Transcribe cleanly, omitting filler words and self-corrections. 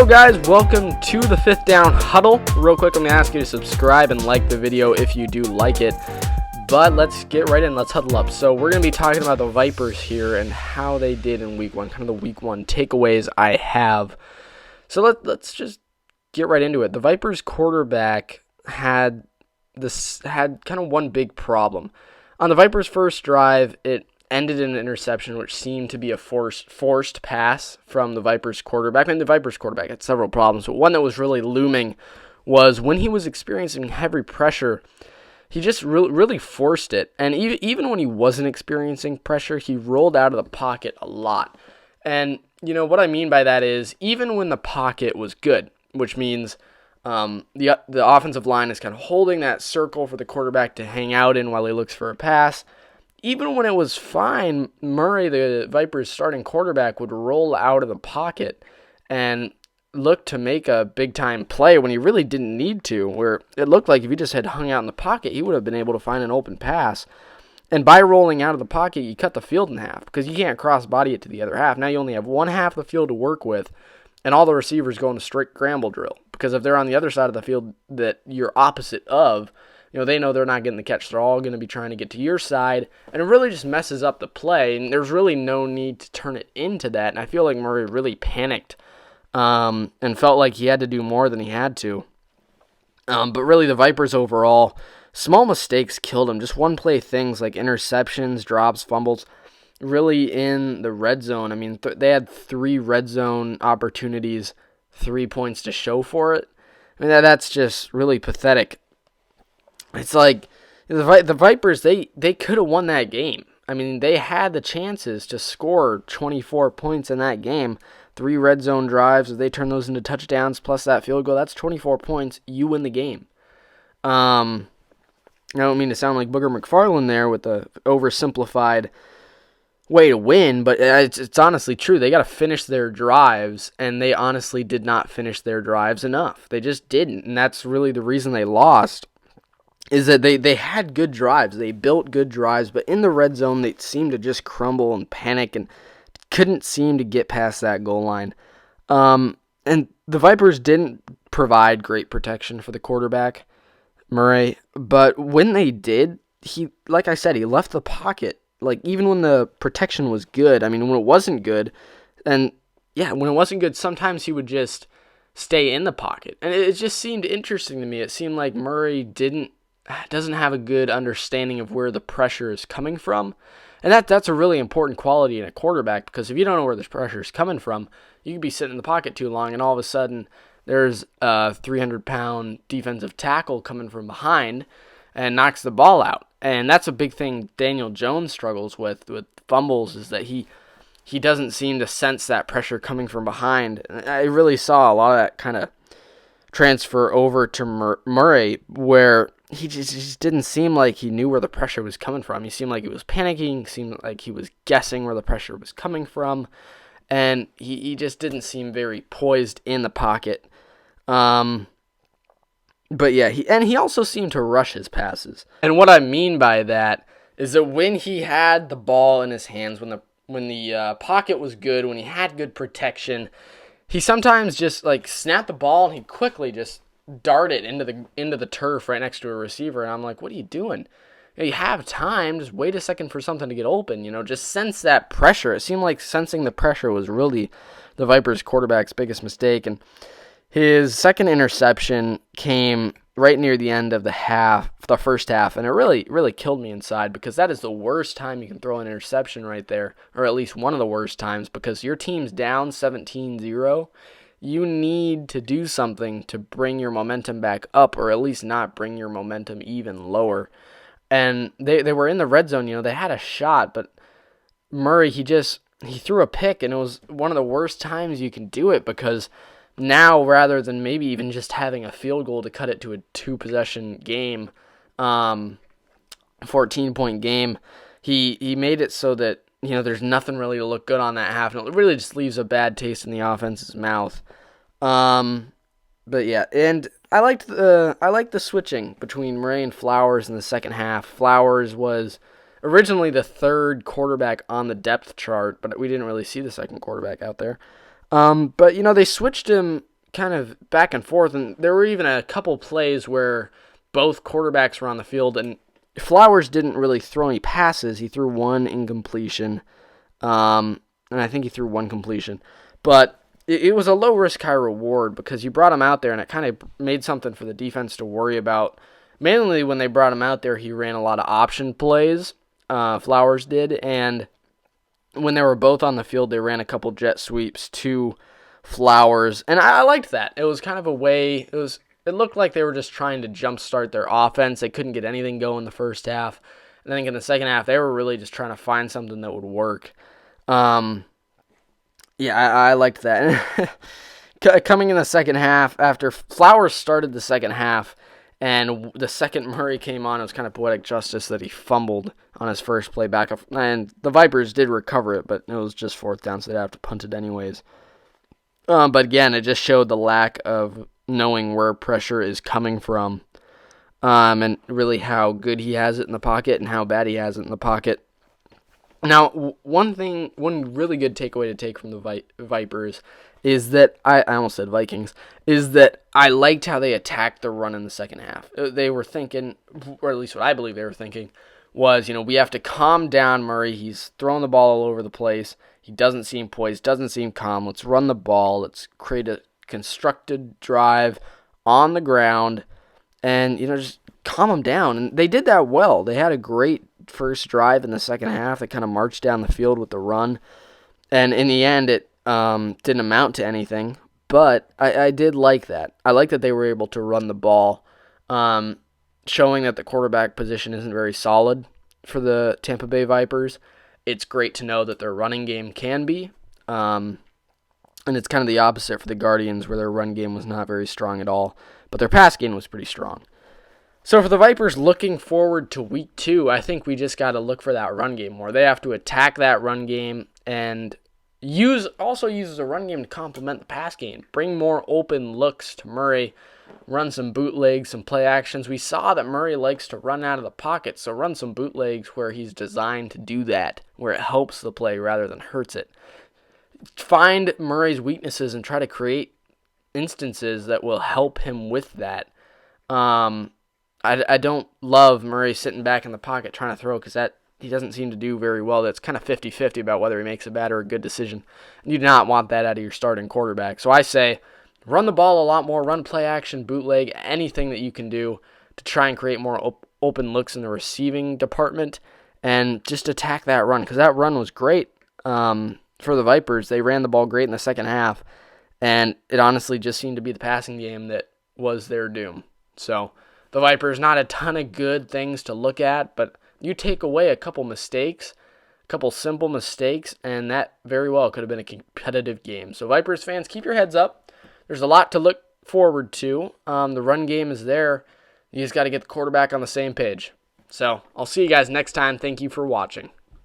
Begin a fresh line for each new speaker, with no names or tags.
Hello guys, welcome to the Fifth Down Huddle. Real quick, I'm going to ask you to subscribe and like the video if you do like it. But let's get right in, let's huddle up. So we're going to be talking about the Vipers here and how they did in week one, kind of the week one takeaways I have. So let's just get right into it. The Vipers quarterback had kind of one big problem. On the Vipers' first drive, it ended in an interception, which seemed to be a forced pass from the Vipers quarterback. I mean, the Vipers quarterback had several problems, but one that was really looming was when he was experiencing heavy pressure, he just really forced it. And even when he wasn't experiencing pressure, he rolled out of the pocket a lot. And, you know, what I mean by that is even when the pocket was good, which means the offensive line is kind of holding that circle for the quarterback to hang out in while he looks for a pass. Even when it was fine, Murray, the Vipers' starting quarterback, would roll out of the pocket and look to make a big-time play when he really didn't need to, where it looked like if he just had hung out in the pocket, he would have been able to find an open pass. And by rolling out of the pocket, you cut the field in half because you can't cross-body it to the other half. Now you only have one half of the field to work with, and all the receivers go into strict scramble drill because if they're on the other side of the field that you're opposite of, you know, they know they're not getting the catch. They're all going to be trying to get to your side, and it really just messes up the play, and there's really no need to turn it into that, and I feel like Murray really panicked and felt like he had to do more than he had to. But really, the Vipers overall, small mistakes killed him. Just one-play things like interceptions, drops, fumbles, really in the red zone. I mean, they had 3 red zone opportunities, 3 points to show for it. I mean, that's just really pathetic. It's like the Vipers, they could have won that game. I mean, they had the chances to score 24 points in that game. 3 red zone drives, if they turn those into touchdowns plus that field goal, that's 24 points. You win the game. I don't mean to sound like Booger McFarland there with the oversimplified way to win, but it's honestly true. They got to finish their drives, and they honestly did not finish their drives enough. They just didn't, and that's really the reason they lost. Is that they had good drives. They built good drives, but in the red zone, they seemed to just crumble and panic and couldn't seem to get past that goal line. And the Vipers didn't provide great protection for the quarterback, Murray, but when they did, like I said, he left the pocket. Like, even when the protection was good, I mean, when it wasn't good, when it wasn't good, sometimes he would just stay in the pocket. And it just seemed interesting to me. It seemed like Murray doesn't have a good understanding of where the pressure is coming from. And that's a really important quality in a quarterback, because if you don't know where the pressure is coming from, you could be sitting in the pocket too long, and all of a sudden there's a 300-pound defensive tackle coming from behind and knocks the ball out. And that's a big thing Daniel Jones struggles with fumbles, is that he doesn't seem to sense that pressure coming from behind. And I really saw a lot of that kind of transfer over to Murray, where he just didn't seem like he knew where the pressure was coming from. He seemed like he was panicking, seemed like he was guessing where the pressure was coming from, and he just didn't seem very poised in the pocket. But yeah, he also seemed to rush his passes. And what I mean by that is that when he had the ball in his hands, when the pocket was good, when he had good protection, he sometimes just like snapped the ball and he'd quickly just dart it into the turf right next to a receiver, and I'm like, what are you doing? You have time, just wait a second for something to get open, just sense that pressure. It seemed like sensing the pressure was really the Vipers quarterback's biggest mistake, and his second interception came right near the end of the first half, and it really killed me inside, because that is the worst time you can throw an interception right there, or at least one of the worst times, because your team's down 17-0. You need to do something to bring your momentum back up, or at least not bring your momentum even lower. And they were in the red zone, they had a shot, but Murray, he threw a pick, and it was one of the worst times you can do it, because now, rather than maybe even just having a field goal to cut it to a 2-possession game, 14-point game, he made it so that there's nothing really to look good on that half, and it really just leaves a bad taste in the offense's mouth. But yeah, and I liked the switching between Murray and Flowers in the second half. Flowers was originally the third quarterback on the depth chart, but we didn't really see the second quarterback out there. But they switched him kind of back and forth, and there were even a couple plays where both quarterbacks were on the field, and Flowers didn't really throw any passes. He threw one incompletion, and I think he threw one completion. But it was a low-risk, high-reward because you brought him out there, and it kind of made something for the defense to worry about. Mainly when they brought him out there, he ran a lot of option plays, Flowers did, and when they were both on the field, they ran a couple jet sweeps to Flowers, and I liked that. It was kind of a way, it looked like they were just trying to jumpstart their offense. They couldn't get anything going the first half, and I think in the second half, they were really just trying to find something that would work. Yeah, I liked that. Coming in the second half, after Flowers started the second half, and the second Murray came on, it was kind of poetic justice that he fumbled on his first play back. And the Vipers did recover it, but it was just fourth down, so they'd have to punt it anyways. But again, it just showed the lack of knowing where pressure is coming from, and really how good he has it in the pocket and how bad he has it in the pocket. Now, one really good takeaway to take from the Vipers is that, I almost said Vikings, is that I liked how they attacked the run in the second half. They were thinking, or at least what I believe they were thinking, was, we have to calm down Murray. He's throwing the ball all over the place. He doesn't seem poised, doesn't seem calm. Let's run the ball. Let's create a constructed drive on the ground and, just calm him down. And they did that well. They had a great first drive in the second half. They kind of marched down the field with the run. And in the end, it didn't amount to anything. But I did like that. I like that they were able to run the ball, showing that the quarterback position isn't very solid for the Tampa Bay Vipers. It's great to know that their running game can be. And it's kind of the opposite for the Guardians, where their run game was not very strong at all. But their pass game was pretty strong. So for the Vipers looking forward to week 2, I think we just got to look for that run game more. They have to attack that run game and use the run game to complement the pass game. Bring more open looks to Murray. Run some bootlegs, some play actions. We saw that Murray likes to run out of the pocket, so run some bootlegs where he's designed to do that, where it helps the play rather than hurts it. Find Murray's weaknesses and try to create instances that will help him with that. I don't love Murray sitting back in the pocket trying to throw because he doesn't seem to do very well. That's kind of 50-50 about whether he makes a bad or a good decision. You do not want that out of your starting quarterback. So I say run the ball a lot more, run play action, bootleg, anything that you can do to try and create more open looks in the receiving department and just attack that run because that run was great for the Vipers. They ran the ball great in the second half, and it honestly just seemed to be the passing game that was their doom. So the Vipers, not a ton of good things to look at, but you take away a couple mistakes, a couple simple mistakes, and that very well could have been a competitive game. So Vipers fans, keep your heads up. There's a lot to look forward to. The run game is there. You just got to get the quarterback on the same page. So I'll see you guys next time. Thank you for watching.